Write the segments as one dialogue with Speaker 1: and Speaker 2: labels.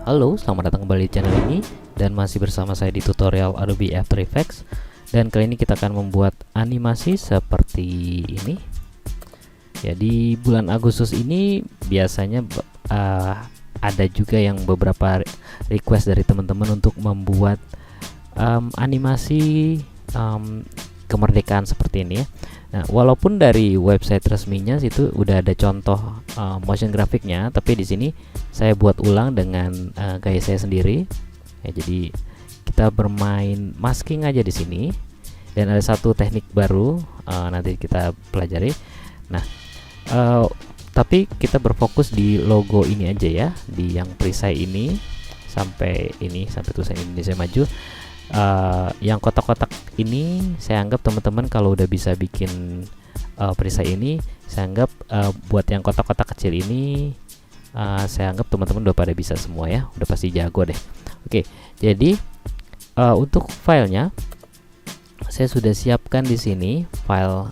Speaker 1: Halo, selamat datang kembali di channel ini dan masih bersama saya di tutorial Adobe After Effects. Dan kali ini kita akan membuat animasi seperti ini. Ya, di bulan Agustus ini biasanya ada juga yang beberapa request dari teman-teman untuk membuat animasi kemerdekaan seperti ini ya. Nah, walaupun dari website resminya itu udah ada contoh motion grafiknya, tapi di sini saya buat ulang dengan gaya saya sendiri. Ya, jadi kita bermain masking aja di sini, dan ada satu teknik baru nanti kita pelajari. Nah, tapi kita berfokus di logo ini aja ya, di yang perisai ini sampai tulisan Indonesia Maju. Yang kotak-kotak ini saya anggap teman-teman kalau udah bisa bikin perisai ini, saya anggap buat yang kotak-kotak kecil ini saya anggap teman-teman udah pada bisa semua ya, udah pasti jago deh. Oke, jadi untuk filenya saya sudah siapkan di sini file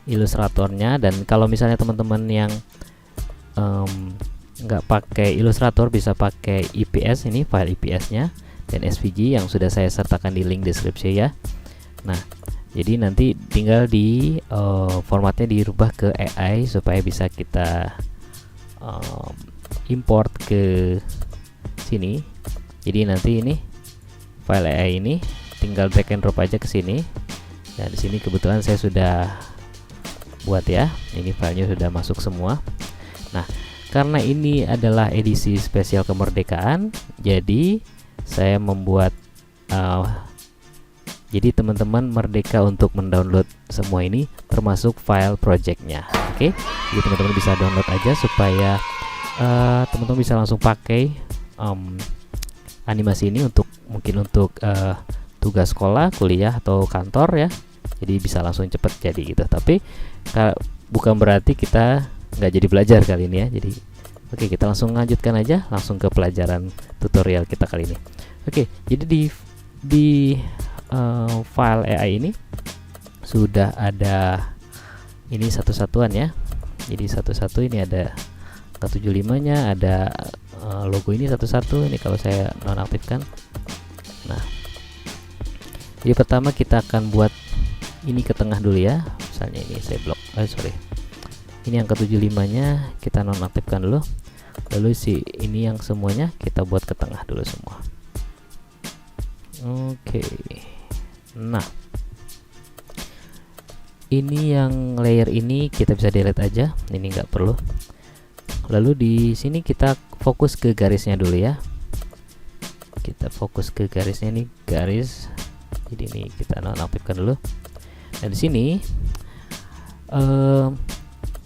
Speaker 1: ilustratornya, dan kalau misalnya teman-teman yang nggak pakai Illustrator bisa pakai IPS, ini file IPS-nya dan SVG yang sudah saya sertakan di link deskripsi ya. Nah, jadi nanti tinggal di formatnya dirubah ke AI supaya bisa kita import ke sini. Jadi nanti ini file AI ini tinggal drag and drop aja ke sini. Dan di sini kebetulan saya sudah buat ya. Ini filenya sudah masuk semua. Nah, karena ini adalah edisi spesial kemerdekaan, jadi saya membuat jadi teman-teman merdeka untuk mendownload semua ini termasuk file projectnya. Oke, jadi teman-teman bisa download aja supaya teman-teman bisa langsung pakai animasi ini untuk mungkin untuk tugas sekolah, kuliah atau kantor ya. Jadi bisa langsung cepet jadi gitu. Tapi bukan berarti kita nggak jadi belajar kali ini ya. Jadi oke, kita langsung lanjutkan aja langsung ke pelajaran tutorial kita kali ini. Oke, jadi di file AI ini sudah ada ini satu-satuan ya. Jadi satu-satu ini ada 75-nya, ada logo ini satu-satu. Ini kalau saya nonaktifkan. Nah, jadi pertama kita akan buat ini ke tengah dulu ya. Misalnya ini saya blok. Ini yang ke-75-nya kita nonaktifkan dulu. Lalu ini yang semuanya kita buat ke tengah dulu semua. Oke. Nah, ini yang layer ini kita bisa delete aja. Ini nggak perlu. Lalu di sini kita fokus ke garisnya dulu ya. Kita fokus ke garisnya nih, garis. Jadi ini kita nonaktifkan dulu. Dan di sini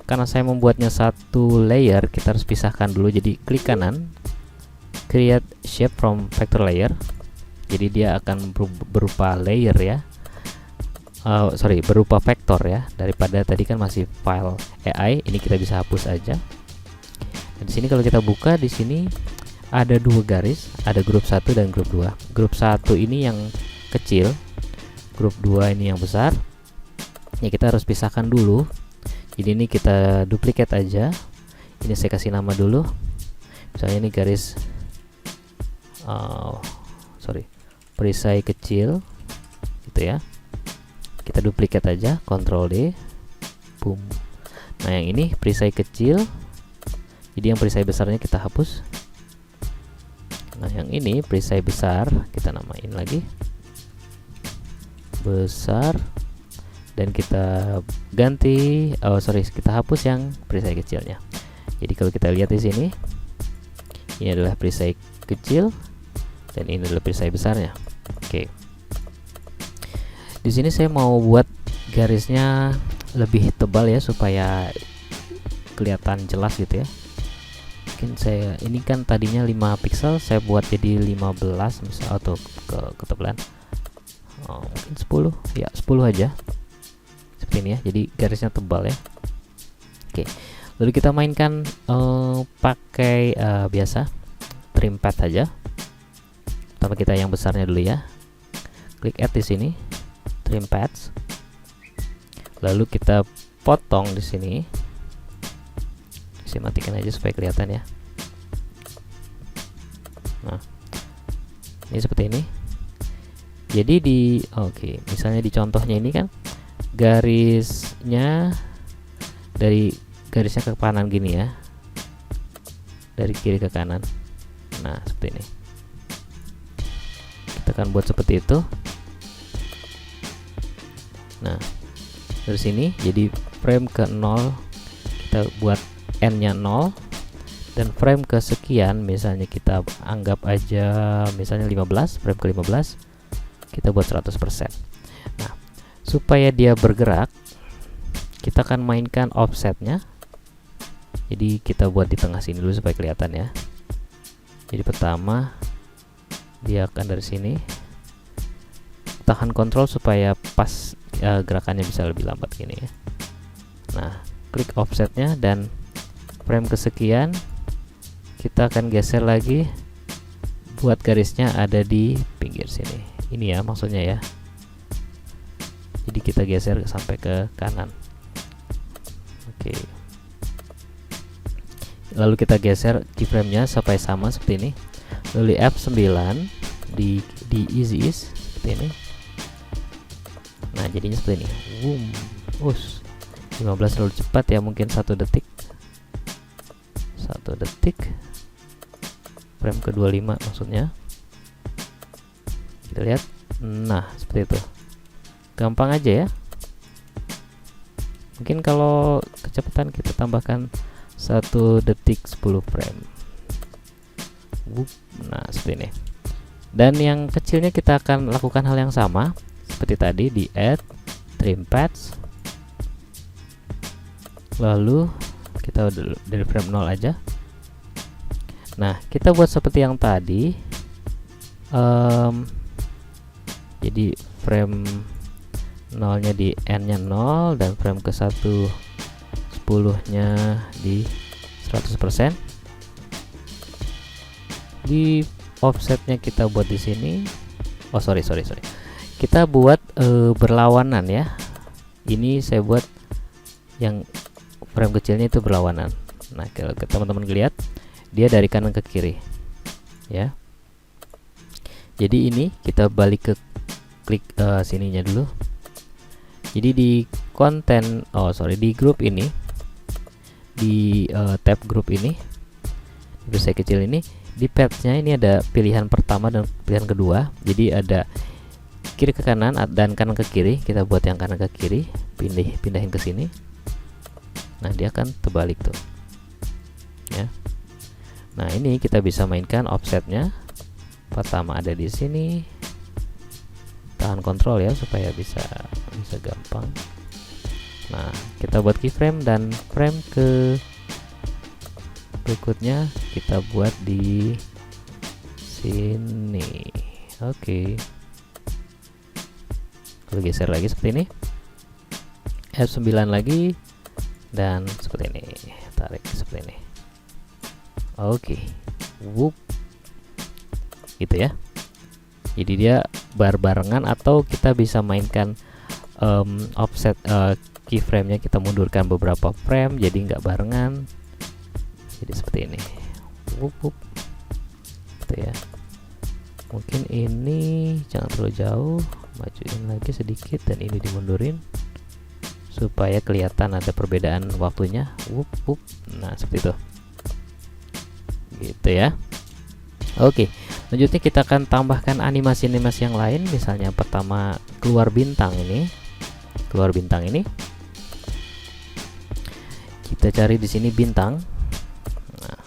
Speaker 1: karena saya membuatnya satu layer, kita harus pisahkan dulu. Jadi klik kanan, create shape from vector layer. Jadi dia akan berupa layer ya, berupa vektor ya. Daripada tadi kan masih file AI, ini kita bisa hapus aja. Dan di sini kalau kita buka, di sini ada dua garis, ada grup 1 dan grup 2. Grup 1 ini yang kecil, grup 2 ini yang besar. Ya, kita harus pisahkan dulu. Jadi ini kita duplicate aja. Ini saya kasih nama dulu. Misalnya ini garis perisai kecil gitu ya. Kita duplicate aja, Ctrl D, boom. Nah, yang ini perisai kecil. Jadi yang perisai besarnya kita hapus. Nah, yang ini perisai besar, kita namain lagi besar. Dan kita ganti, kita hapus yang perisai kecilnya. Jadi kalau kita lihat di sini, ini adalah perisai kecil dan ini adalah perisai besarnya. Oke. Di sini saya mau buat garisnya lebih tebal ya supaya kelihatan jelas gitu ya. Mungkin saya ini kan tadinya 5 pixel, saya buat jadi 15 misal, atau ketebalan mungkin 10 ya, 10 aja. Seperti ini ya, jadi garisnya tebal ya. Oke, lalu kita mainkan pakai biasa trim pad saja. Pertama kita yang besarnya dulu ya. Klik add di sini, trim pads. Lalu kita potong di sini. Saya matikan aja supaya kelihatan ya. Nah, ini seperti ini. Jadi di misalnya di contohnya ini kan garisnya dari garisnya ke kanan gini ya, dari kiri ke kanan. Nah, seperti ini. Kita akan buat seperti itu. Nah, dari sini jadi frame ke 0 kita buat n-nya 0, dan frame ke sekian misalnya kita anggap aja misalnya 15, frame ke 15 kita buat 100%. Nah, supaya dia bergerak kita akan mainkan offsetnya. Jadi kita buat di tengah sini dulu supaya kelihatan ya. Jadi pertama dia akan dari sini, tahan kontrol supaya pas gerakannya bisa lebih lambat gini ya. Nah, klik offsetnya dan frame kesekian kita akan geser lagi buat garisnya ada di pinggir sini. Ini ya maksudnya ya. Jadi kita geser sampai ke kanan. Oke. Lalu kita geser keyframe-nya sampai sama seperti ini. Lalu F9 di easy ease seperti ini. Nah, jadinya seperti ini. 15 terlalu cepat ya, mungkin 1 detik. 1 detik. Frame ke 25 maksudnya. Kita lihat. Nah, seperti itu. Gampang aja ya. Mungkin kalau kecepatan kita tambahkan 1 detik 10 frame. Nah, seperti ini. Dan yang kecilnya kita akan lakukan hal yang sama seperti tadi di add trim paths. Lalu kita dari frame 0 aja. Nah, kita buat seperti yang tadi. Jadi frame 0 nya di n-nya 0 dan frame ke 1 10-nya di 100%. Di offsetnya kita buat di sini. Oh, sorry. Kita buat berlawanan ya. Ini saya buat yang frame kecilnya itu berlawanan. Nah, kalau teman-teman lihat dia dari kanan ke kiri ya. Jadi ini kita balik ke klik sininya dulu. Jadi di konten di grup ini, di tab grup ini, perisai kecil ini, di paths-nya ini ada pilihan pertama dan pilihan kedua. Jadi ada kiri ke kanan dan kanan ke kiri. Kita buat yang kanan ke kiri, pindahin ke sini. Nah, dia akan terbalik tuh ya. Nah, ini kita bisa mainkan offsetnya. Pertama ada di sini, tahan kontrol ya supaya bisa gampang. Nah, kita buat keyframe dan frame ke berikutnya kita buat di sini. Oke. Lalu geser lagi seperti ini. F9 lagi dan seperti ini. Tarik seperti ini. Oke. Gitu ya. Jadi dia barengan atau kita bisa mainkan offset keyframe-nya, kita mundurkan beberapa frame jadi nggak barengan. Jadi seperti ini. Gitu ya. Mungkin ini jangan terlalu jauh, majuin lagi sedikit dan ini dimundurin supaya kelihatan ada perbedaan waktunya. Nah, seperti itu. Gitu ya. Oke, selanjutnya kita akan tambahkan animasi-animasi yang lain. Misalnya pertama keluar bintang ini. Kita cari di sini bintang. Nah,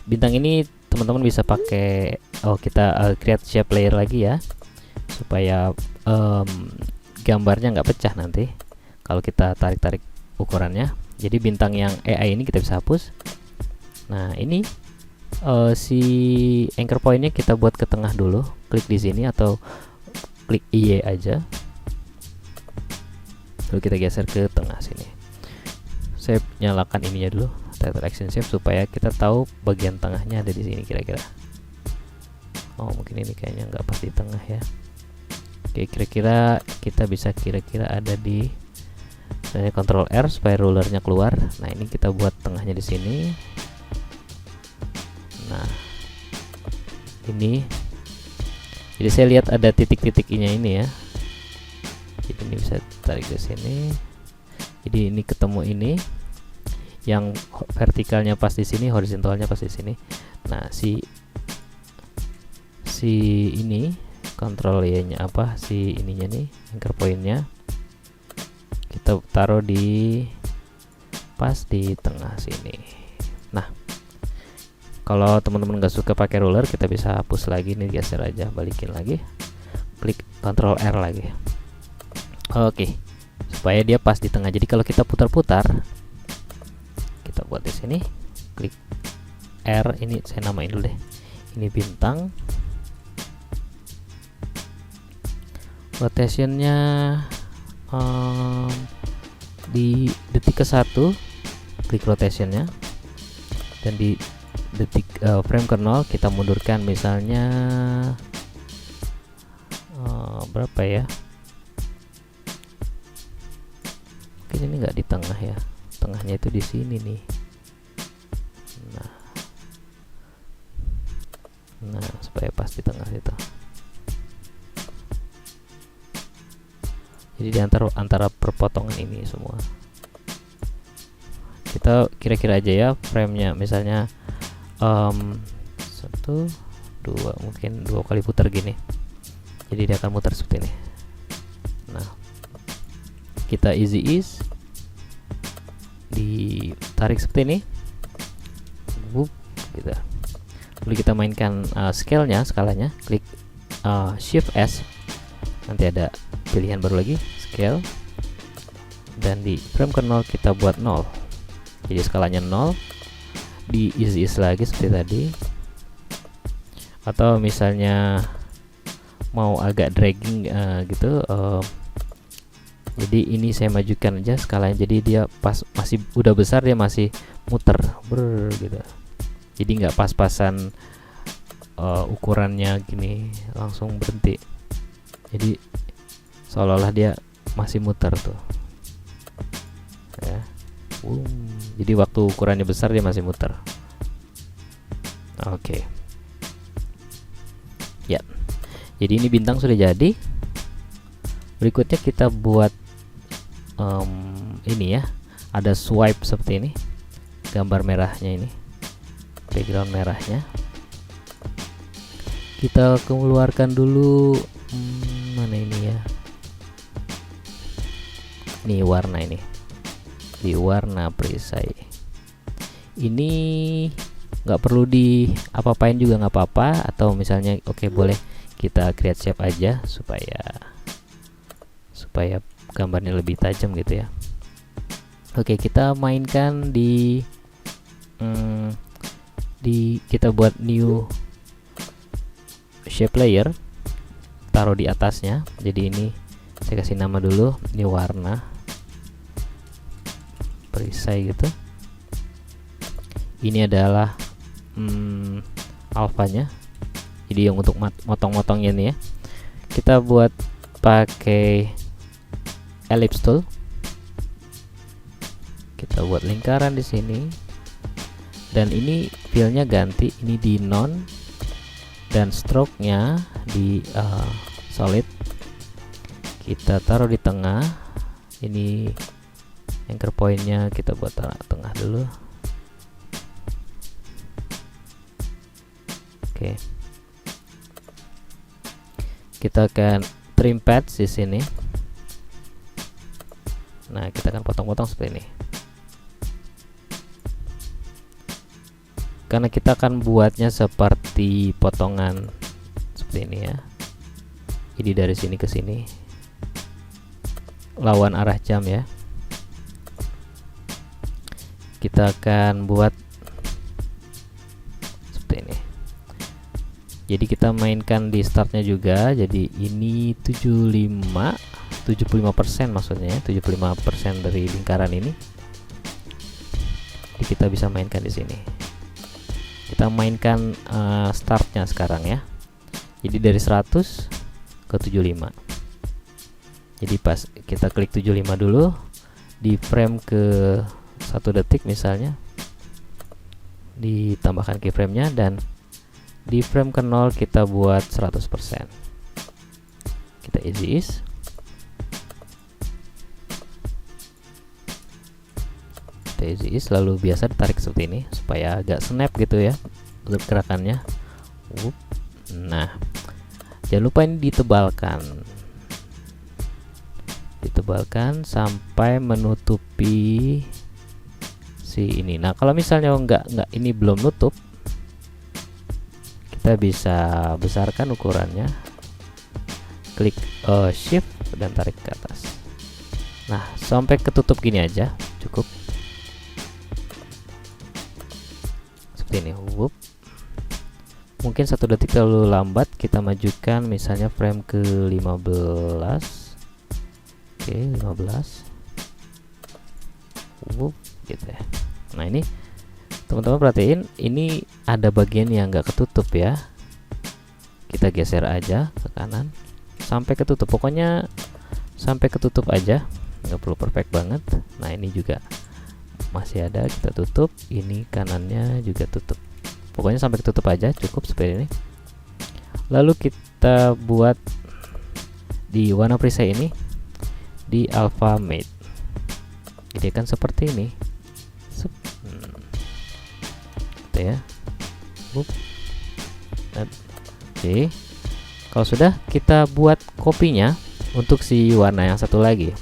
Speaker 1: bintang ini teman-teman bisa pakai kita create shape layer lagi ya, supaya gambarnya nggak pecah nanti kalau kita tarik ukurannya. Jadi bintang yang AI ini kita bisa hapus. Nah, ini si anchor point-nya kita buat ke tengah dulu. Klik di sini atau klik I aja. Lalu kita geser ke tengah sini. Saya nyalakan ininya dulu, title action shape, supaya kita tahu bagian tengahnya ada di sini kira-kira. Oh, mungkin ini kayaknya nggak pas di tengah ya. Oke, kira-kira kita bisa ada di, saya Ctrl R supaya rulernya keluar. Nah, ini kita buat tengahnya di sini. Nah, ini. Jadi saya lihat ada titik-titiknya ini ya. Jadi ini bisa tarik ke sini. Jadi ini ketemu ini, yang vertikalnya pas di sini, horizontalnya pas di sini. Nah, si ini control Y-nya apa, si ininya nih, anchor point-nya kita taruh di pas di tengah sini. Nah, kalau teman-teman nggak suka pakai ruler, kita bisa hapus lagi nih, geser aja, balikin lagi, klik Ctrl R lagi. Oke, supaya dia pas di tengah. Jadi kalau kita putar-putar, kita buat di sini, klik R, ini saya namain dulu deh, ini bintang. Rotationnya di detik ke-1, klik rotationnya, dan di detik frame ke-0 kita mundurkan misalnya berapa ya, mungkin ini nggak di tengah ya, tengahnya itu di sini nih. Nah supaya pas di tengah itu. Jadi di antara perpotongan ini semua kita kira-kira aja ya framenya, misalnya 1, 2, mungkin 2 kali putar gini, jadi dia akan muter seperti ini. Nah, kita easy ease, ditarik seperti ini, gitu. Lalu kita mainkan skalanya, klik Shift S, nanti ada pilihan baru lagi, scale, dan di frame ke-0 kita buat 0. Jadi skalanya 0, di easy ease lagi seperti tadi. Atau misalnya mau agak dragging gitu, jadi ini saya majukan aja skalanya, jadi dia pas, masih udah besar dia masih muter gitu. Jadi nggak pas-pasan ukurannya gini langsung berhenti, jadi seolah-olah dia masih muter tuh ya. Jadi waktu ukurannya besar dia masih muter. Oke. Ya, jadi ini bintang sudah jadi. Berikutnya kita buat ini ya, ada swipe seperti ini, gambar merahnya ini, background merahnya. Kita keluarkan dulu, mana ini ya, ini warna, ini di warna perisai ini nggak perlu di apa-apain juga nggak apa-apa, atau misalnya oke, boleh kita create shape aja supaya gambarnya lebih tajam gitu ya. Oke, kita mainkan di kita buat new shape layer, taruh di atasnya. Jadi ini saya kasih nama dulu, ini warna perisai gitu. Ini adalah alfanya, jadi yang untuk motong-motongnya nih ya. Kita buat pakai ellipse tool, kita buat lingkaran di sini, dan ini fillnya ganti, ini di non, dan stroke-nya di solid. Kita taruh di tengah, ini anchor point-nya kita buat tengah dulu. Oke. Kita akan trim pads di sini. Nah, kita akan potong-potong seperti ini. Karena kita akan buatnya seperti potongan seperti ini ya. Jadi dari sini ke sini, lawan arah jam ya. Kita akan buat seperti ini. Jadi kita mainkan di startnya juga. Jadi ini 75% maksudnya ya, 75% dari lingkaran ini. Jadi kita bisa mainkan di sini. Kita mainkan startnya sekarang ya. Jadi dari 100 ke 75. Jadi pas kita klik 75 dulu, di frame ke 1 detik misalnya, ditambahkan keyframe-nya, dan Di frame ke 0 kita buat 100%. Kita easy ease. Kita easy ease, lalu biasa ditarik seperti ini supaya agak snap gitu ya untuk gerakannya. Nah, jangan lupa ini ditebalkan sampai menutupi si ini. Nah, kalau misalnya enggak ini belum nutup, kita bisa besarkan ukurannya, klik shift dan tarik ke atas. Nah, sampai ketutup gini aja cukup. Seperti ini. Mungkin 1 detik terlalu lambat, kita majukan misalnya frame ke 15. Oke, 15. Gitu ya. Nah, ini teman-teman perhatiin, ini ada bagian yang nggak ketutup ya. Kita geser aja ke kanan sampai ketutup. Pokoknya sampai ketutup aja, nggak perlu perfect banget. Nah, ini juga masih ada, kita tutup. Ini kanannya juga tutup. Pokoknya sampai ketutup aja, cukup seperti ini. Lalu kita buat di warna perisai ini di alpha matte. Jadi kan seperti ini. Gitu ya. Oke. Kalau sudah, kita buat kopinya untuk si warna yang satu lagi.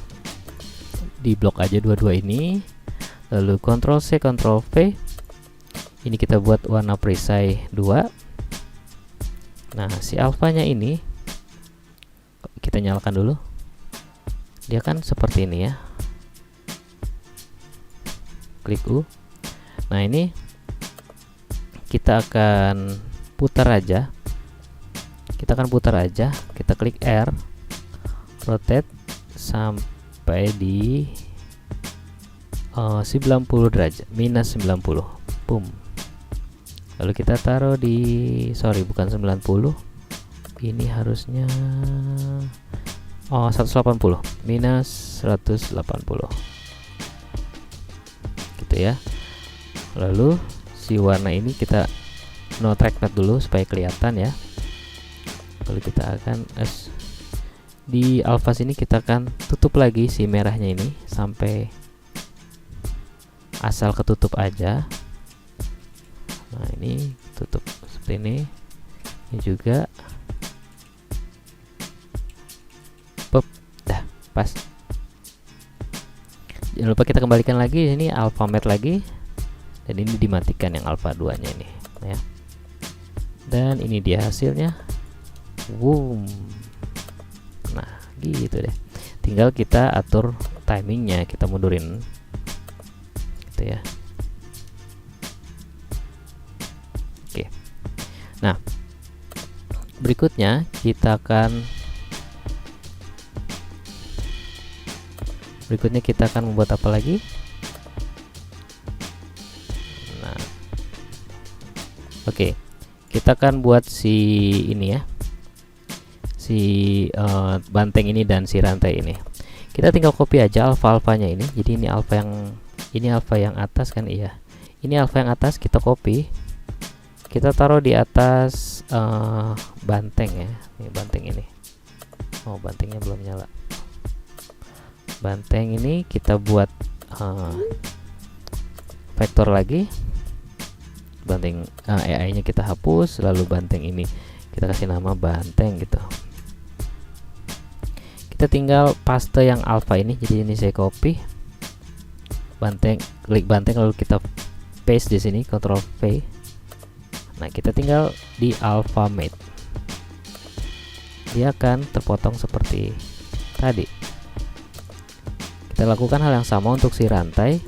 Speaker 1: Di blok aja dua-dua ini. Lalu Ctrl C, Ctrl V. Ini kita buat warna perisai 2. Nah, si alfanya ini kita nyalakan dulu. Dia kan seperti ini ya. Klik U. Nah, ini kita akan putar aja. Kita klik R, rotate sampai di 90 derajat, minus 90. Boom. Lalu kita taruh di, bukan 90. Ini harusnya 180, minus 180. Gitu ya. Lalu si warna ini kita no trackpad dulu supaya kelihatan ya. Lalu kita akan di alpha sini kita akan tutup lagi si merahnya ini sampai asal ketutup aja. Nah, ini tutup seperti ini. Ini juga dah pas. Jangan lupa kita kembalikan lagi ini alpha matte lagi, dan ini dimatikan yang alpha 2 nya ini ya. Dan ini dia hasilnya. Boom. Nah, gitu deh. Tinggal kita atur timingnya, kita mundurin gitu ya. Oke. Nah, berikutnya kita akan membuat apa lagi? Nah, oke. Kita akan buat si ini ya, si banteng ini dan si rantai ini. Kita tinggal copy aja alpha-alphanya ini. Jadi ini alpha yang atas kan, iya. Ini alpha yang atas kita copy. Kita taruh di atas banteng ya. Ini banteng ini. Oh, bantengnya belum nyala. Banteng ini kita buat vektor lagi. Banteng AI-nya kita hapus, lalu banteng ini kita kasih nama banteng gitu. Kita tinggal paste yang alpha ini. Jadi ini saya copy banteng, klik banteng, lalu kita paste di sini, Ctrl V. Nah, kita tinggal di alpha matte. Dia akan terpotong seperti tadi. Kita lakukan hal yang sama untuk si rantai.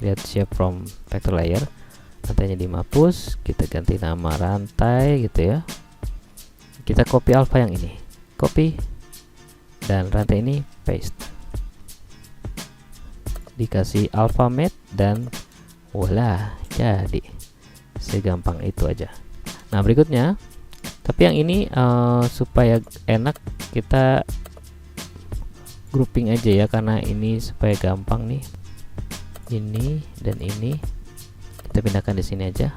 Speaker 1: Create shape from vector layer. Rantainya dimapus, kita ganti nama rantai gitu ya. Kita copy alpha yang ini, copy, dan rantai ini paste. Dikasih alpha matte dan voila, jadi segampang itu aja. Nah, berikutnya, tapi yang ini supaya enak kita grouping aja ya, karena ini supaya gampang nih. Ini dan ini kita pindahkan di sini aja.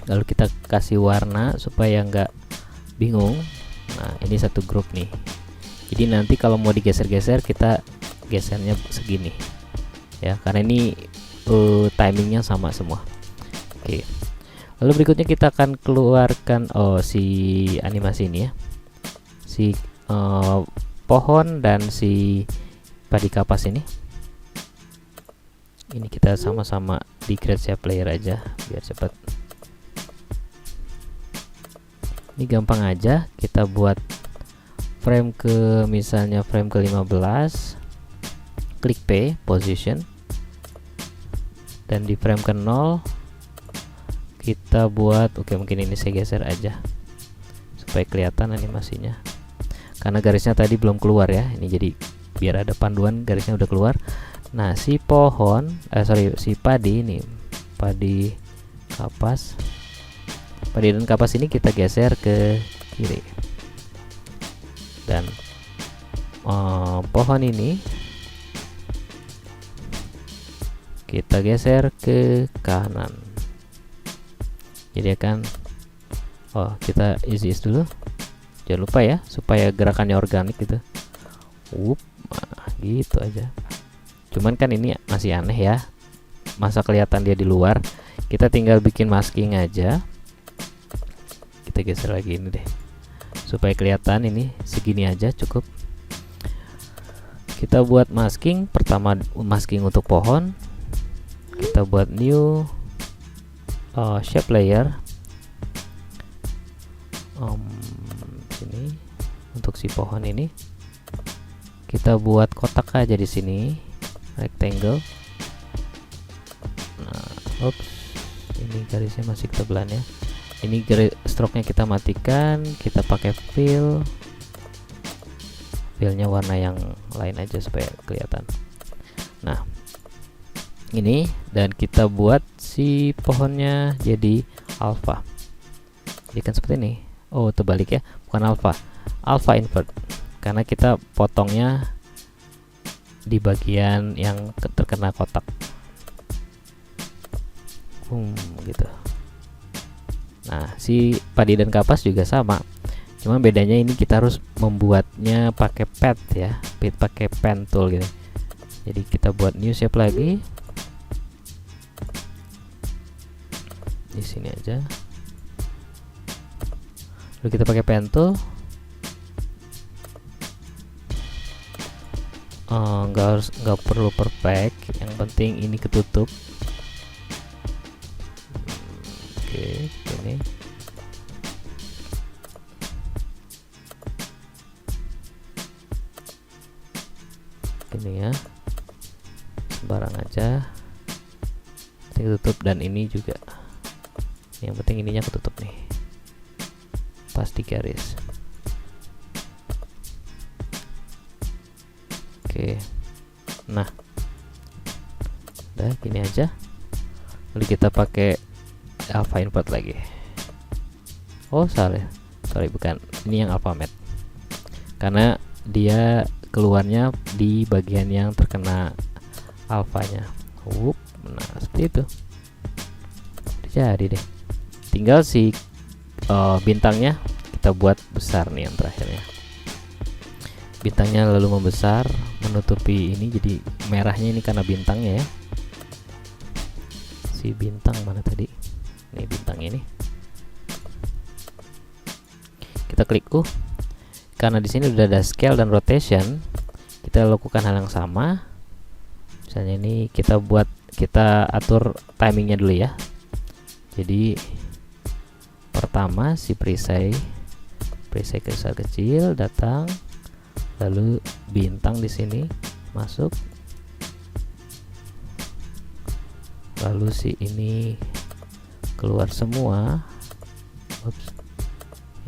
Speaker 1: lalu kita kasih warna supaya nggak bingung. Nah, ini satu grup nih, jadi nanti kalau mau digeser-geser kita gesernya segini ya, karena ini timingnya sama semua. Oke, lalu berikutnya kita akan keluarkan si animasi ini ya, si pohon dan si padi kapas ini kita sama-sama di create shape layer aja biar cepat. Ini gampang aja, kita buat frame ke misalnya frame ke 15, klik P position, dan di frame ke 0 kita buat mungkin ini saya geser aja supaya kelihatan animasinya, karena garisnya tadi belum keluar ya, ini jadi biar ada panduan garisnya udah keluar. Nah, si pohon si padi ini, padi dan kapas ini kita geser ke kiri, dan pohon ini kita geser ke kanan. Jadi akan kita isi dulu, jangan lupa ya supaya gerakannya organik gitu. Gitu aja. Cuman kan ini masih aneh ya, masa kelihatan dia di luar. Kita tinggal bikin masking aja. Kita geser lagi ini deh supaya kelihatan, ini segini aja cukup. Kita buat masking, pertama masking untuk pohon, kita buat new shape layer. Sini untuk si pohon ini kita buat kotak aja di sini, rectangle. Nah, ini garisnya masih ketebalan ya. Ini stroke-nya kita matikan, kita pakai fillnya warna yang lain aja supaya kelihatan. Nah, ini, dan kita buat si pohonnya jadi alpha. Jadi kan seperti ini. Terbalik ya, bukan alpha invert, karena kita potongnya di bagian yang terkena kotak. Gitu. Nah, si padi dan kapas juga sama, cuma bedanya ini kita harus membuatnya pakai pad ya, pakai pen tool gitu. Jadi kita buat new shape lagi di sini aja, lalu kita pakai pen tool. Nggak perlu perfect, yang penting ini ketutup. Oke, ini ya, sembarang aja ketutup, dan ini juga yang penting ininya ketutup nih, pas di garis. Oke, nah udah gini aja, lalu kita pakai alpha invert lagi. Sorry bukan, ini yang alpha matte, karena dia keluarnya di bagian yang terkena alfanya. Nah seperti itu. Jadi deh, tinggal si bintangnya kita buat besar nih, yang terakhirnya bintangnya lalu membesar menutupi ini, jadi merahnya ini karena bintangnya ya. Si bintang mana tadi? Ini bintang ini. Kita klik karena di sini udah ada scale dan rotation, kita lakukan hal yang sama. Misalnya ini kita atur timingnya dulu ya. Jadi pertama si perisai kecil datang, lalu bintang di sini masuk, lalu si ini keluar semua.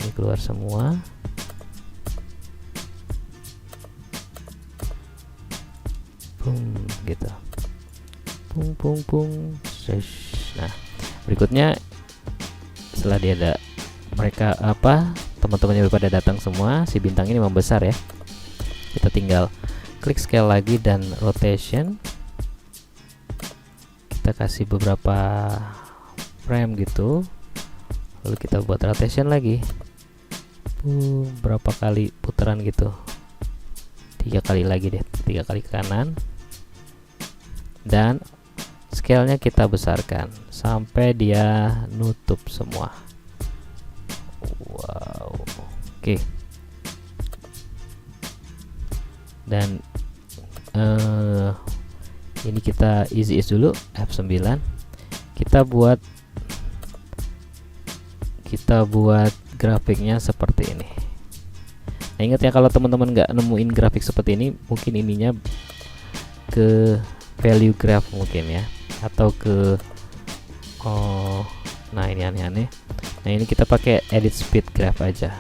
Speaker 1: Ini keluar semua. Gitu. Nah, berikutnya setelah dia ada teman-temannya udah pada datang semua, si bintang ini membesar ya. Kita tinggal klik scale lagi dan rotation. Kita kasih beberapa frame gitu. lalu kita buat rotation lagi. Berapa kali putaran gitu, 3 kali lagi deh, 3 kali ke kanan, dan scale-nya kita besarkan sampai dia nutup semua. Wow, oke. Dan ini kita easy ease dulu, F9. Kita buat grafiknya seperti ini. Nah, ingat ya, kalau teman-teman nggak nemuin grafik seperti ini, mungkin ininya ke value graph mungkin ya, atau ke nah ini aneh-aneh. Nah, ini kita pakai edit speed graph aja,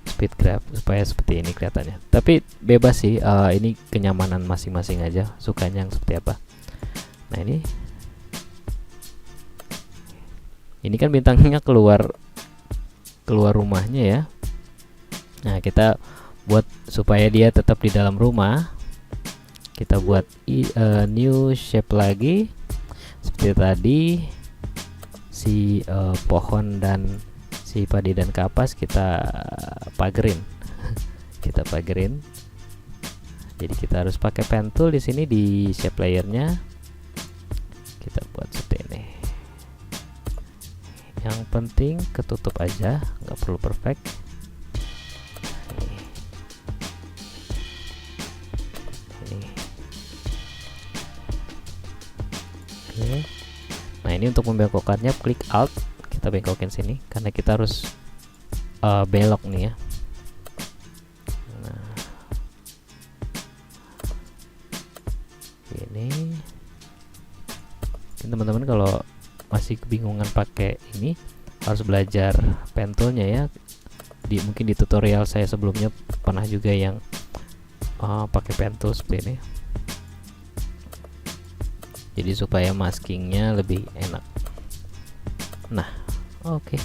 Speaker 1: speed graph, supaya seperti ini kelihatannya. Tapi bebas sih, ini kenyamanan masing-masing aja, sukanya yang seperti apa. Nah, ini kan bintangnya keluar rumahnya ya. Nah, kita buat supaya dia tetap di dalam rumah. Kita buat new shape lagi seperti tadi. Si pohon dan si padi dan kapas kita pagerin. Kita pagerin. Jadi kita harus pakai pen tool di sini di shape layernya. Kita buat seperti ini. Yang penting ketutup aja, nggak perlu perfect. Ini. Oke. Nah, ini untuk membengkokkannya, klik Alt, kita bengkokin sini karena kita harus belok nih ya. Nah, ini teman-teman kalau masih kebingungan pakai ini, harus belajar pen tool-nya ya. Mungkin di tutorial saya sebelumnya pernah juga yang pakai pen tool seperti ini. Jadi supaya maskingnya lebih enak. Nah, oke.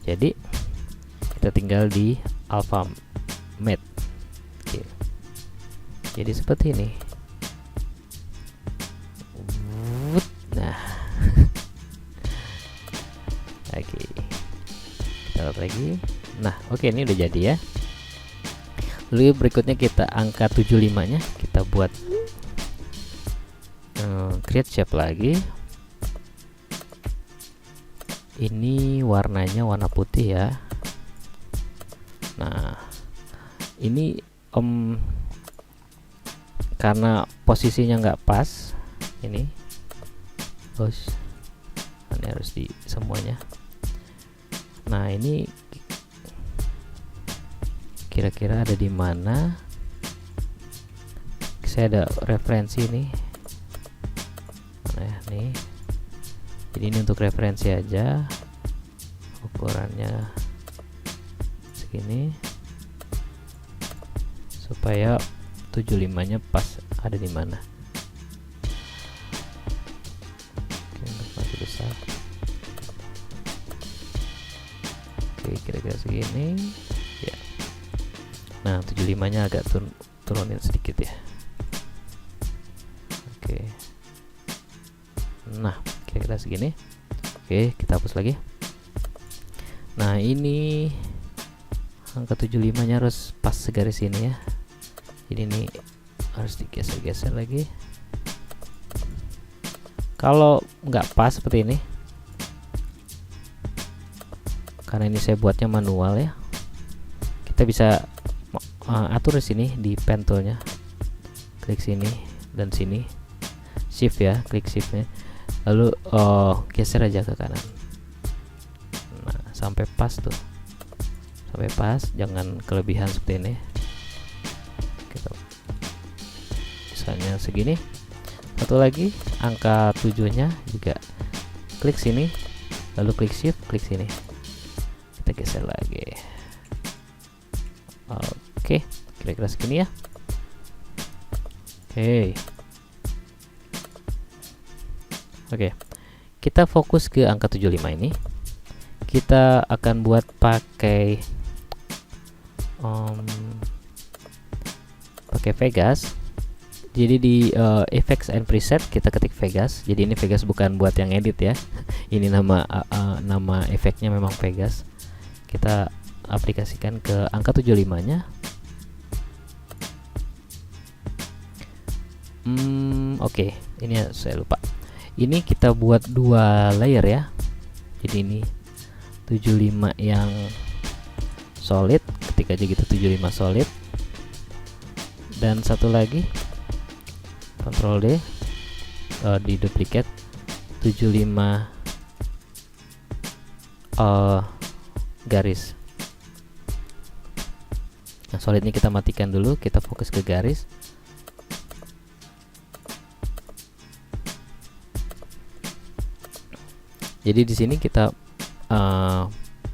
Speaker 1: Jadi kita tinggal di Alpha Matte. Oke. Jadi seperti ini. Nah, oke, kita lihat lagi. Nah, oke, ini udah jadi ya. Lalu berikutnya kita angka 75 nya kita buat create shape lagi. Ini warnanya warna putih ya. Nah, ini karena posisinya nggak pas, ini harus di semuanya. Nah, ini kira-kira ada di mana? Saya ada referensi nih. Mana ya nih? Jadi ini untuk referensi aja. Ukurannya segini supaya 75-nya pas ada di mana. Besar. Oke, kira-kira segini ya. Nah, 75-nya agak turunin sedikit ya. Oke. Nah, kira-kira segini. Oke, kita hapus lagi. Nah, ini angka 75-nya harus pas segaris ini ya. Jadi ini harus digeser-geser lagi. Kalau nggak pas seperti ini, karena ini saya buatnya manual ya, kita bisa atur di sini di pen toolnya, klik sini dan sini, shift ya, klik shiftnya, lalu geser aja ke kanan. Nah, sampai pas tuh, sampai pas, jangan kelebihan seperti ini. Kita misalnya segini. Satu lagi angka 7-nya juga klik sini, lalu klik shift, klik sini, kita geser lagi. Oke, kira-kira segini ya. Oke, kita fokus ke angka 75 ini. Kita akan buat pakai pakai Vegas. Jadi di effects and preset kita ketik Vegas. Jadi ini Vegas bukan buat yang edit ya. Ini nama efeknya memang Vegas. Kita aplikasikan ke angka 75-nya. Oke, ini saya lupa. Ini kita buat 2 layer ya. Jadi ini 75 yang solid, ketik aja gitu 75 solid. Dan satu lagi Ctrl D, di duplicate 75 garis. Nah, solid ini kita matikan dulu, kita fokus ke garis. Jadi di sini kita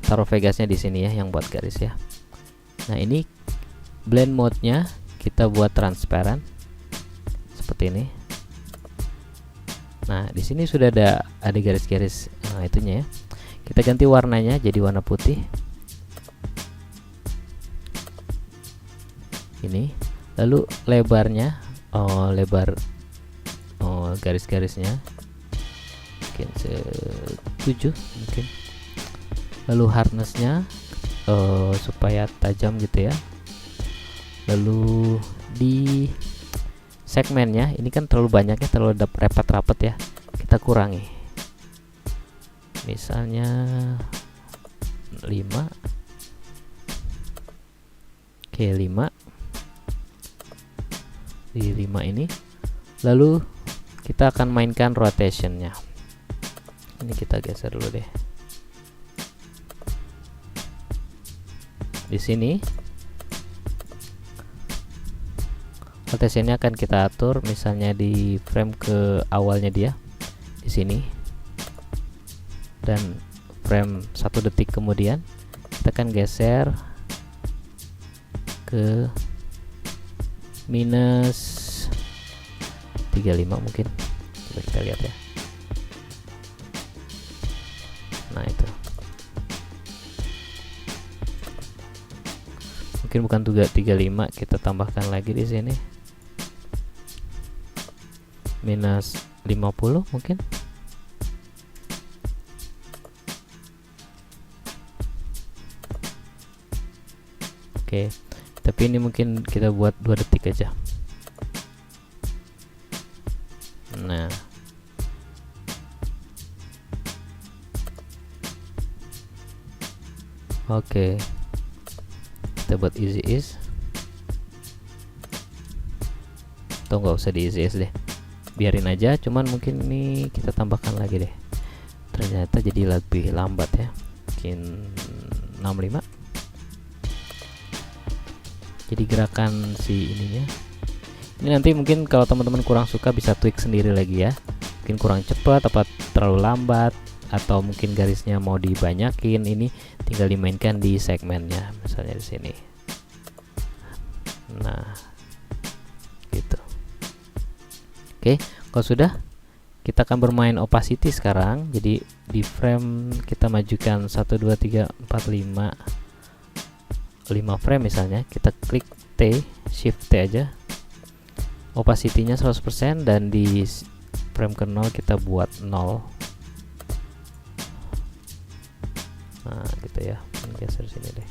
Speaker 1: taruh Vegasnya di sini ya, yang buat garis ya. Nah, ini blend mode-nya kita buat transparent seperti ini. Nah, di sini sudah ada garis-garis itunya ya. Kita ganti warnanya jadi warna putih. Ini. Lalu lebarnya, lebar garis-garisnya mungkin 7 mungkin. Lalu hardness-nya supaya tajam gitu ya. Lalu di segmennya ini kan terlalu banyak ya, terlalu rapat-rapat ya, kita kurangi. Misalnya 5. Oke, 5 di 5 ini. Lalu kita akan mainkan rotationnya. Ini kita geser dulu deh. Di sini rotationnya akan kita atur, misalnya di frame ke awalnya dia di sini, dan frame 1 detik kemudian kita akan geser ke minus 35 mungkin. Coba kita lihat ya. Nah, itu mungkin bukan 35, kita tambahkan lagi di sini minus 50 mungkin. Oke, tapi ini mungkin kita buat 2 detik aja. Nah, oke, kita buat easy ease, atau nggak usah di easy ease deh, biarin aja. Cuman mungkin ini kita tambahkan lagi deh, ternyata jadi lebih lambat ya, mungkin 65. Jadi gerakan si ininya ini nanti mungkin kalau teman-teman kurang suka bisa tweak sendiri lagi ya, mungkin kurang cepat apa terlalu lambat, atau mungkin garisnya mau dibanyakin. Ini tinggal dimainkan di segmennya, misalnya di sini. Nah, gitu. Oke, kalau sudah, kita akan bermain opacity sekarang. Jadi di frame kita majukan 1 2 3 4 5 frame misalnya, kita klik T, shift T aja. Opacity-nya 100% dan di frame ke 0 kita buat 0. Nah, gitu ya. Geser sini deh.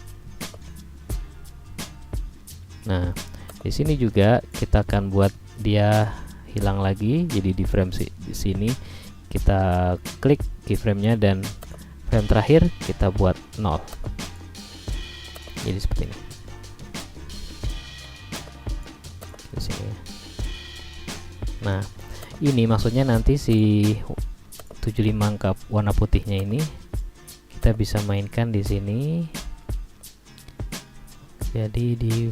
Speaker 1: Nah, di sini juga kita akan buat dia hilang lagi. Jadi di frame di sini kita klik keyframe-nya dan frame terakhir kita buat 0. Jadi seperti ini. Di sini. Nah, ini maksudnya nanti si 75 angka warna putihnya ini kita bisa mainkan di sini. Jadi di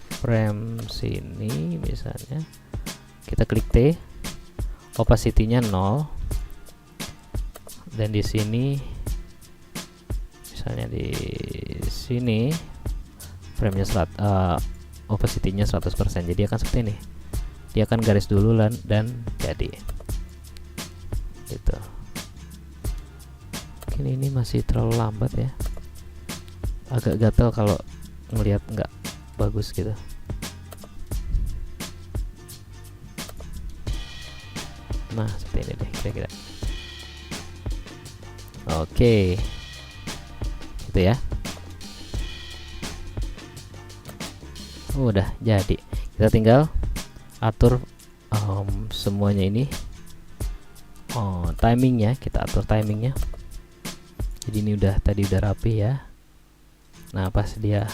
Speaker 1: frame sini misalnya kita klik T, opacity-nya 0, dan di sini misalnya di sini frame-nya opacity-nya 100%. Jadi akan seperti ini. Dia akan garis dulu dan jadi gitu. Mungkin ini masih terlalu lambat ya, agak gatel kalau ngelihat nggak bagus gitu. Nah seperti ini deh kira-kira. Oke, itu ya. Udah jadi, kita tinggal atur semuanya ini. Timingnya, kita atur timingnya. Jadi ini tadi udah rapi ya. Nah pas dia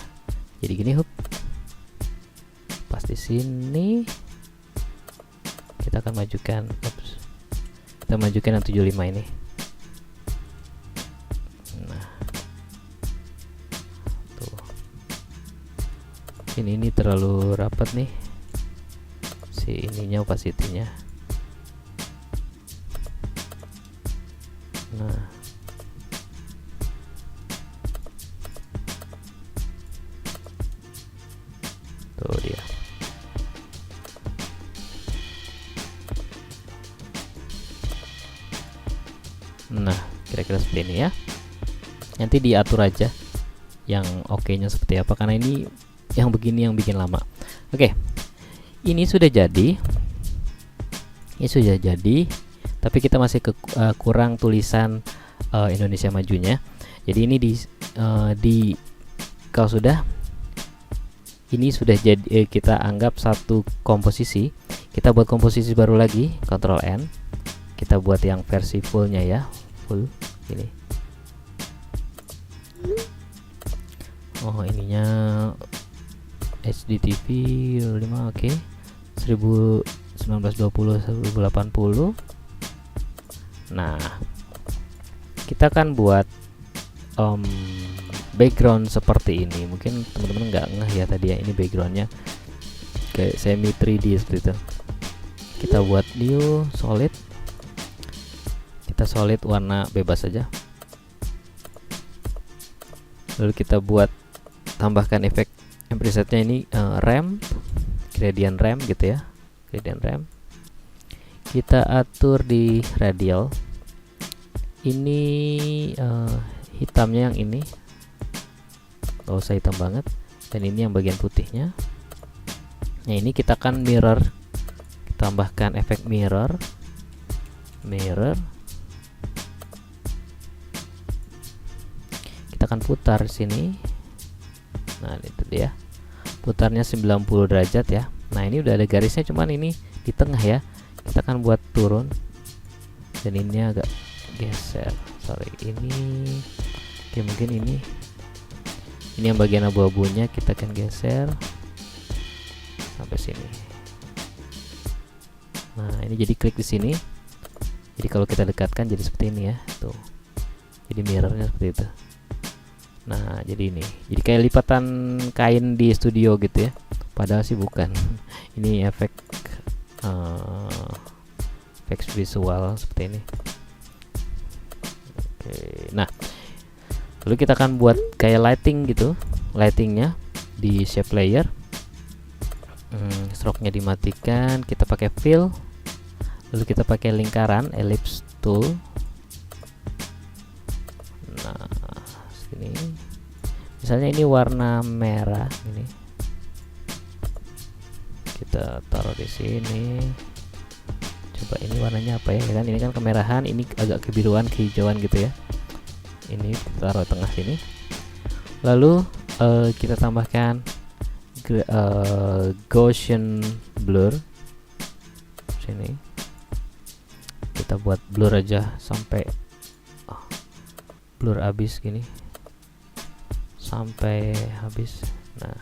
Speaker 1: jadi gini, pas di sini kita akan majukan, kita majukan yang 75 ini. Nah tuh, ini terlalu rapat nih si ininya, opacity-nya. Nah tuh dia. Nah kira-kira seperti ini ya. Nanti diatur aja yang oke-nya seperti apa, karena ini yang begini yang bikin lama. Oke, ini sudah jadi. Ini sudah jadi, tapi kita masih kurang tulisan Indonesia Majunya. Jadi ini di kalau sudah, ini sudah jadi, kita anggap satu komposisi. Kita buat komposisi baru lagi, Ctrl N. Kita buat yang versi fullnya ya, full ini. Ininya HDTV 5, oke. 1920 1080. Nah, kita akan buat background seperti ini. Mungkin teman-teman nggak ngeh ya tadi ya, ini backgroundnya kayak semi 3D seperti itu. Kita buat new solid. Kita solid warna bebas saja. Lalu kita buat tambahkan efek presetnya ini, ramp, gradient ramp gitu ya, gradient ramp. Kita atur di radial. Ini hitamnya yang ini, nggak usah hitam banget, dan ini yang bagian putihnya. Nah ini kita akan mirror, kita tambahkan efek mirror. Kita akan putar sini. Nah itu dia, putarnya 90 derajat ya. Nah ini udah ada garisnya, cuman ini di tengah ya. Kita akan buat turun, dan ini agak geser. Sorry, ini oke, mungkin ini yang bagian abu-abunya kita akan geser sampai sini. Nah ini jadi klik di sini. Jadi kalau kita dekatkan jadi seperti ini ya, tuh. Jadi mirrornya seperti itu. Nah jadi ini, jadi kayak lipatan kain di studio gitu ya, padahal sih bukan. Ini efek visual seperti ini. Oke, nah lalu kita akan buat kayak lighting gitu, lightingnya di shape layer. Stroke-nya dimatikan, kita pakai fill, lalu kita pakai lingkaran ellipse tool. Nah sini misalnya ini warna merah, ini kita taruh di sini. Coba ini warnanya apa ya, kan ini kan kemerahan, ini agak kebiruan, kehijauan gitu ya. Ini kita taruh tengah sini. Lalu kita tambahkan Gaussian blur sini. Kita buat blur aja sampai blur habis gini, sampai habis. Nah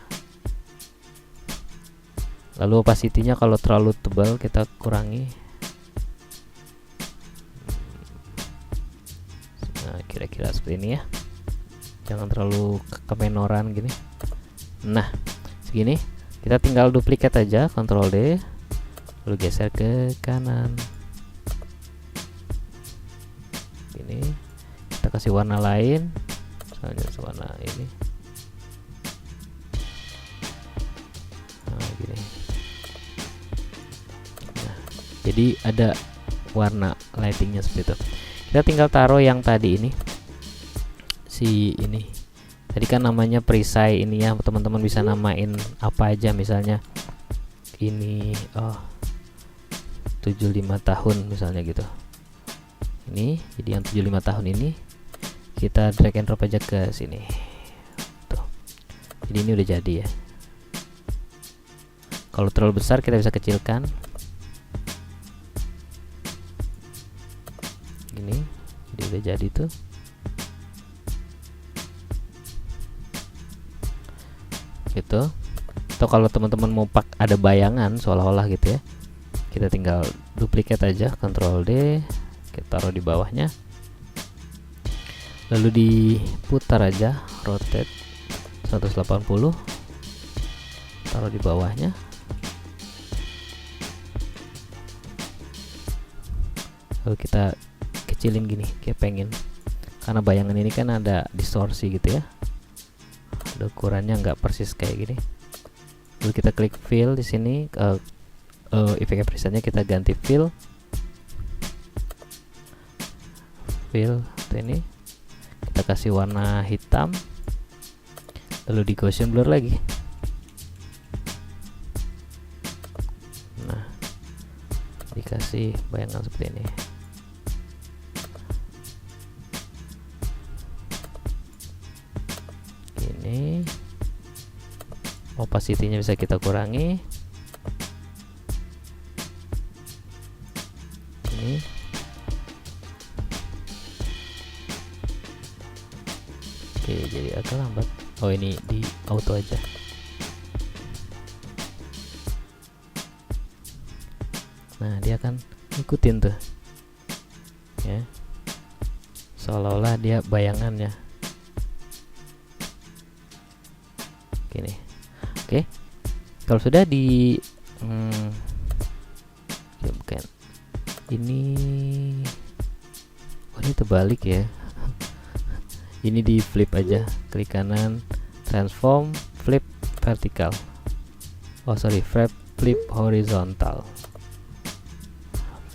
Speaker 1: lalu opacity-nya kalau terlalu tebal kita kurangi. Nah kira-kira seperti ini ya, jangan terlalu kemenoran gini. Nah segini, kita tinggal duplikat aja, Ctrl D, lalu geser ke kanan ini. Kita kasih warna lain, misalnya warna ini. Nah gini. Nah, jadi ada warna lightingnya seperti itu. Kita tinggal taruh yang tadi ini, si ini tadi kan namanya perisai ini ya, teman-teman bisa namain apa aja, misalnya ini 75 tahun misalnya gitu. Ini jadi yang 75 tahun ini kita drag and drop aja ke sini tuh. Jadi ini udah jadi ya. Kalau terlalu besar kita bisa kecilkan gini, jadi udah jadi tuh. Gitu. Atau kalau teman-teman mau ada bayangan seolah-olah gitu ya, kita tinggal duplicate aja, Ctrl D, kita taruh di bawahnya, lalu diputar aja, rotate 180, taruh di bawahnya. Lalu kita kecilin gini, kayak pengen, karena bayangan ini kan ada distorsi gitu ya, ada ukurannya nggak persis kayak gini. Lalu kita klik fill di sini, efek presetnya kita ganti fill ini, kita kasih warna hitam, lalu di Gaussian blur lagi. Nah, dikasih bayangan seperti ini. Ini opacity-nya bisa kita kurangi. Ini oke, jadi agak lambat. Oh, ini di auto aja. Nah, dia akan ngikutin tuh ya, seolah-olah dia bayangannya gini. Oke, kalau sudah di ya bukan ini, oh ini terbalik ya. Ini di flip aja, klik kanan, transform, flip vertikal. Oh sorry, flip horizontal.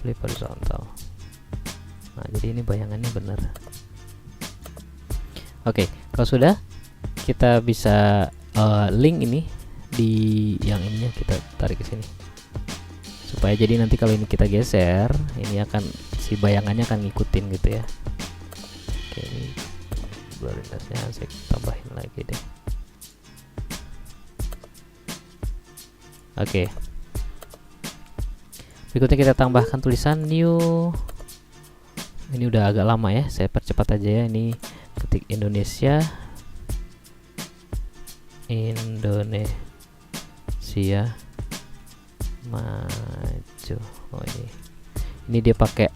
Speaker 1: Flip horizontal. Nah, jadi ini bayangannya benar. Oke, kalau sudah, kita bisa link ini di yang ininya kita tarik ke sini, supaya jadi nanti kalau ini kita geser, ini akan si bayangannya akan ngikutin gitu ya. Oke, ini blurriness-nya saya tambahin lagi deh. Oke, berikutnya kita tambahkan tulisan new. Ini udah agak lama ya, saya percepat aja ya. Ini ketik Indonesia maju. Oh, ini dia pakai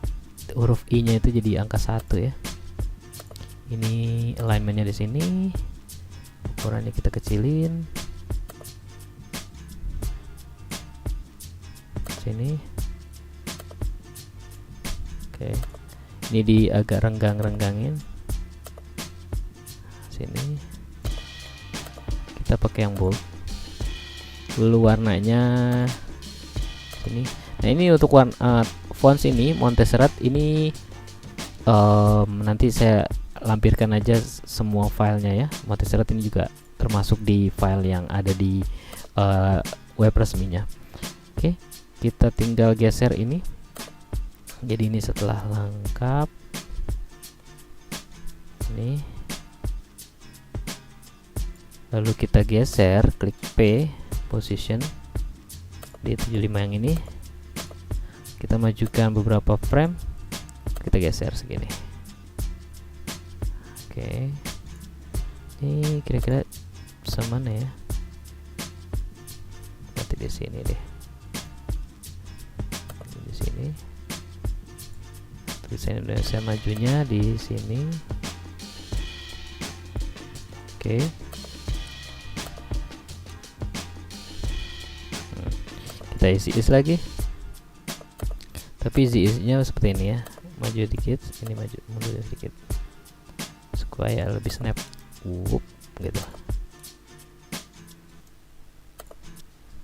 Speaker 1: huruf I nya itu jadi angka 1 ya. Ini alignmentnya di sini, ukurannya kita kecilin sini. Oke, ini di agak renggang-renggangin sini, kita pakai yang bold. Lalu warnanya sini. Nah, ini untuk warna fonts ini Montserrat ini nanti saya lampirkan aja semua filenya ya. Montserrat ini juga termasuk di file yang ada di web resminya. Oke, kita tinggal geser ini. Jadi ini setelah lengkap ini, lalu kita geser, klik P, position di 75 yang ini, kita majukan beberapa frame, kita geser segini. Oke, ini kira-kira semana ya, nanti di sini deh, di sini tulisan Indonesia majunya di sini. Oke, kita isi lagi, tapi isi-isinya seperti ini ya, maju dikit, ini maju mundur sedikit supaya lebih snap, gitu.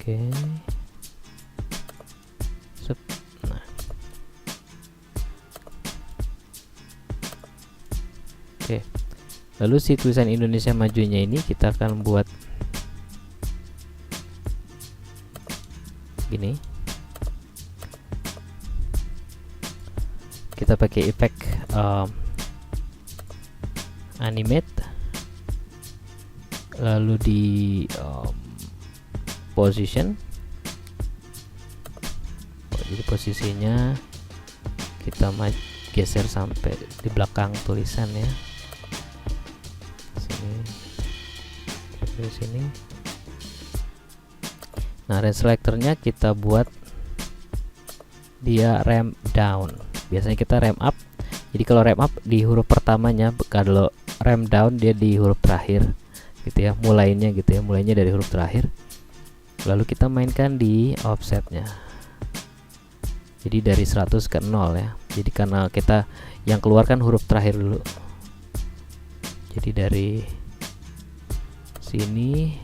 Speaker 1: Oke, nah, oke, lalu si tulisan Indonesia majunya ini kita akan buat gini. kita pakai efek animate, lalu di position. Jadi posisinya kita geser sampai di belakang tulisan ya, sini, di sini. Nah, range selectornya kita buat dia ramp down. Biasanya kita ramp up. Jadi kalau ramp up di huruf pertamanya, kalau ramp down dia di huruf terakhir gitu ya, mulainya gitu ya, mulainya dari huruf terakhir. Lalu kita mainkan di offsetnya. Jadi dari 100 ke 0 ya. Jadi karena kita yang keluarkan huruf terakhir dulu. Jadi dari sini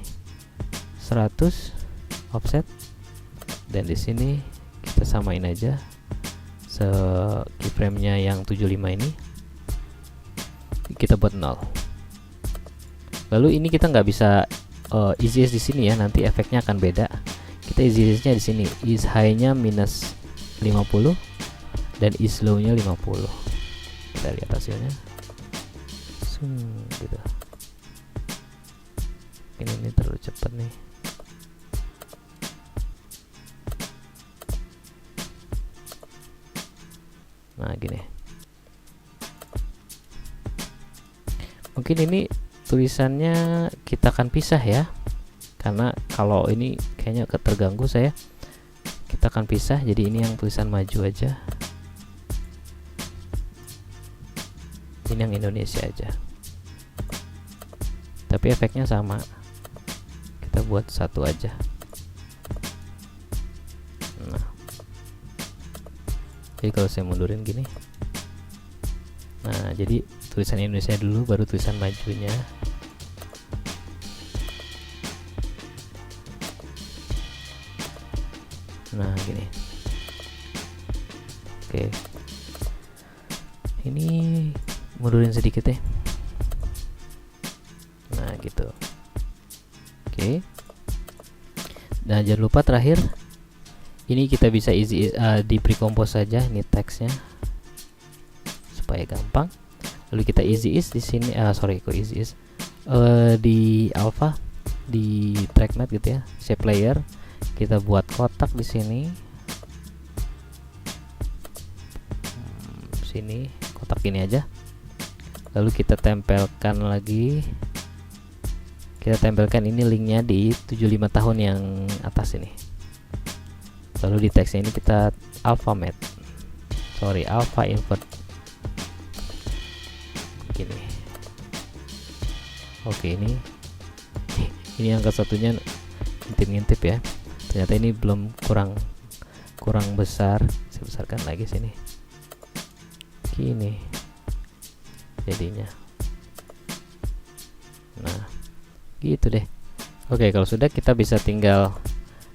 Speaker 1: 100 offset, dan di sini kita samain aja keyframe-nya yang 75 ini kita buat 0. Lalu ini kita nggak bisa easy ease di sini ya, nanti efeknya akan beda. Kita easy ease-nya di sini, ease high-nya minus 50 dan ease low-nya 50. Kita lihat hasilnya. Gitu. Ini terlalu cepat nih. Nah, gini. Mungkin ini tulisannya kita akan pisah ya. Karena kalau ini kayaknya terganggu saya. Kita akan pisah, jadi ini yang tulisan maju aja. Ini yang Indonesia aja. Tapi efeknya sama. Kita buat satu aja. Nah. Jadi kalau saya mundurin gini. Nah, jadi tulisan Indonesia dulu baru tulisan majunya. Nah, gini. Oke. Ini mundurin sedikit ya. Nah, gitu. Oke. Nah, jangan lupa terakhir ini kita bisa easy di pre-compose saja ini teksnya supaya gampang. Lalu kita easy ease di sini, easy ease di alpha di track matte gitu ya, shape layer. Kita buat kotak di sini. Sini kotak ini aja. Lalu kita tempelkan lagi. Kita tempelkan ini linknya di 75 tahun yang atas ini. Lalu di teksnya ini kita alpha invert gini. Oke, ini angka satunya ngintip ya. Ternyata ini belum kurang besar. Saya besarkan lagi sini. Gini jadinya. Nah, gitu deh. Oke, kalau sudah kita bisa tinggal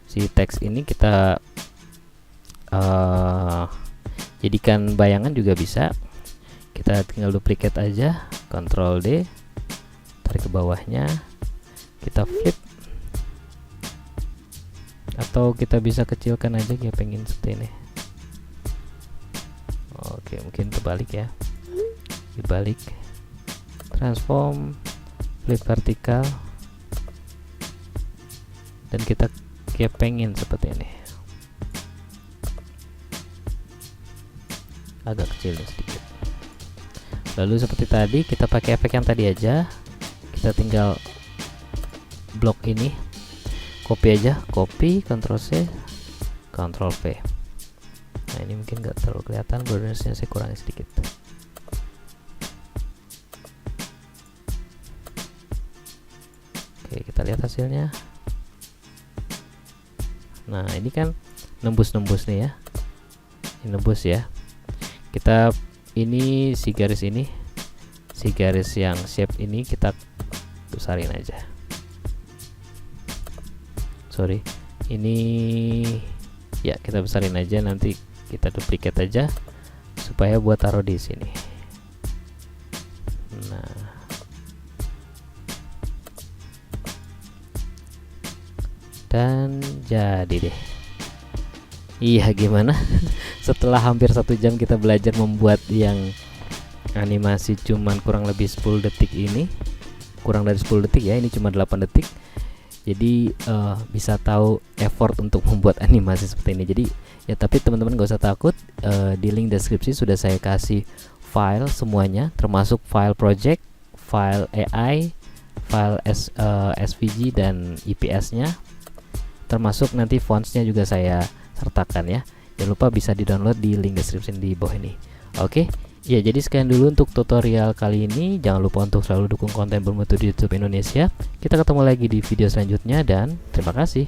Speaker 1: si teks ini kita jadikan bayangan juga bisa. Kita tinggal duplicate aja, Ctrl D, tarik ke bawahnya, kita flip, atau kita bisa kecilkan aja ya, pengen seperti ini. Oke, mungkin terbalik ya, dibalik, transform, flip vertikal, dan kita pengen seperti ini, agak kecil sedikit. Lalu seperti tadi kita pakai efek yang tadi aja, kita tinggal blok ini, copy aja, copy, Ctrl C, Ctrl V. Nah, ini mungkin nggak terlalu kelihatan, bordersnya saya kurangi sedikit. Oke, kita lihat hasilnya. Nah, ini kan nembus nih ya, ini nembus ya. Kita ini si garis yang shape ini kita besarin aja. Sorry, ini ya kita besarin aja, nanti kita duplicate aja supaya buat taruh di sini. Nah, dan jadi deh. Iya, gimana? Setelah hampir 1 jam kita belajar membuat yang animasi cuman kurang lebih 10 detik ini, kurang dari 10 detik ya, ini cuma 8 detik. Jadi bisa tahu effort untuk membuat animasi seperti ini. Jadi ya, tapi teman-teman gak usah takut, di link deskripsi sudah saya kasih file semuanya, termasuk file project, file AI, file SVG dan IPS-nya, termasuk nanti fontsnya juga saya sertakan ya. Jangan lupa bisa di-download di link deskripsi di bawah ini. Oke. Ya, jadi sekian dulu untuk tutorial kali ini. Jangan lupa untuk selalu dukung konten bermutu di YouTube Indonesia. Kita ketemu lagi di video selanjutnya dan terima kasih.